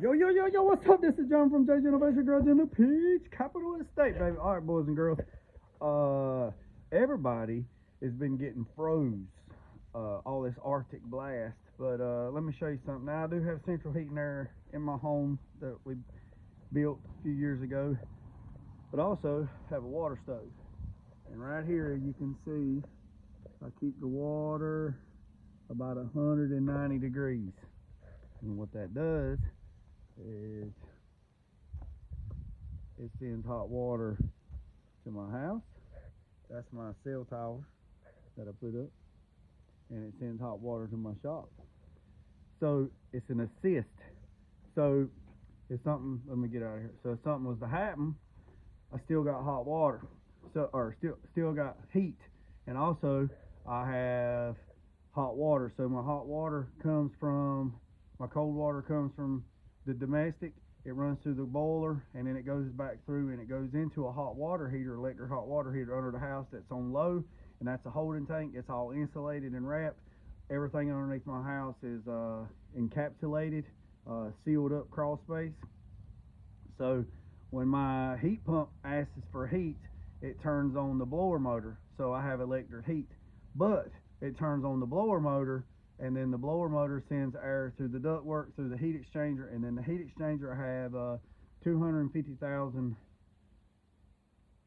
Yo, what's up? This is John from Jay's Innovation Garage in the Peach Capital Estate, baby. All right, boys and girls. Everybody has been getting froze, all this Arctic blast. But let me show you something. Now, I do have central heating air in my home that we built a few years ago, but also have a water stove. And right here, you can see I keep the water about 190 degrees. And what that does is it sends hot water to my house. That's my cell tower that I put up, and it sends hot water to my shop. So it's an assist. So if something, let me get out of here. So if something was to happen, I still got hot water, or still got heat, and also I have hot water. So my hot water comes from, my cold water comes from the domestic. It runs through the boiler, and then it goes back through, and it goes into a hot water heater, electric hot water heater under the house that's on low, and that's a holding tank. It's all insulated and wrapped. Everything underneath my house is encapsulated, sealed up crawl space. So when my heat pump asks for heat, it turns on the blower motor. So I have electric heat, but it turns on the blower motor, and then the blower motor sends air through the ductwork, through the heat exchanger, and then the heat exchanger I have 250,000,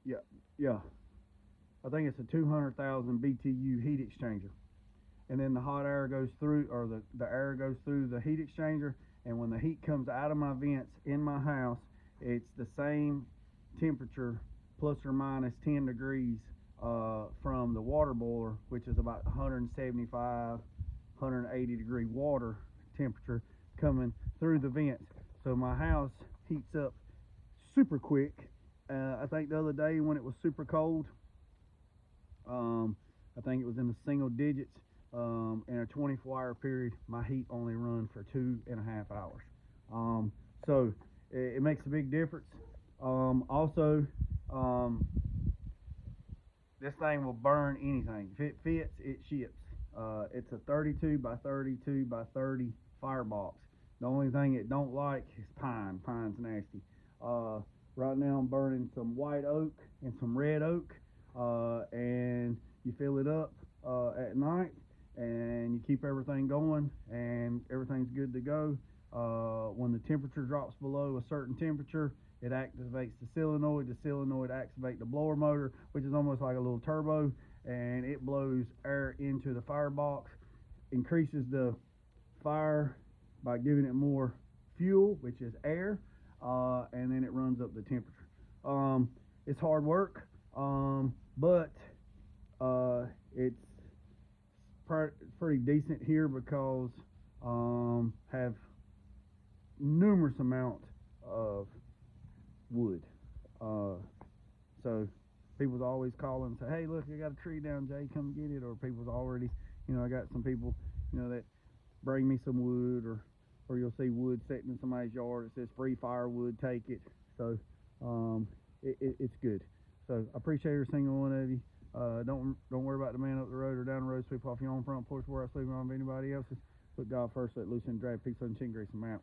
I think it's a 200,000 BTU heat exchanger. And then the hot air goes through, or the air goes through the heat exchanger, and when the heat comes out of my vents in my house, it's the same temperature, plus or minus 10 degrees from the water boiler, which is about 175, 180 degree water temperature coming through the vents. So my house heats up super quick. I think the other day when it was super cold, I think it was in the single digits. In a 24-hour period, my heat only run for 2.5 hours. So it makes a big difference. Also, this thing will burn anything. If it fits, it ships. It's a 32 by 32 by 30 firebox. The only thing it don't like is pine. Pine's nasty. Right now I'm burning some white oak and some red oak, and you fill it up at night, and you keep everything going, and everything's good to go. When the temperature drops below a certain temperature, it activates the solenoid. The solenoid activates the blower motor, which is almost like a little turbo, and it blows air into the firebox, increases the fire by giving it more fuel, which is air, and then it runs up the temperature. It's hard work, but it's pretty decent here because have numerous amount of wood. So people's always calling and say, hey, look, I got a tree down, Jay, come get it. Or people's already, I got some people, that bring me some wood, or you'll see wood sitting in somebody's yard. It says free firewood, take it. So it's good. So I appreciate every single one of you. Don't worry about the man up the road or down the road. Sweep off your own front porch where I sleep on anybody else's. Put God first, let loose and drag, pick some chin grease them out.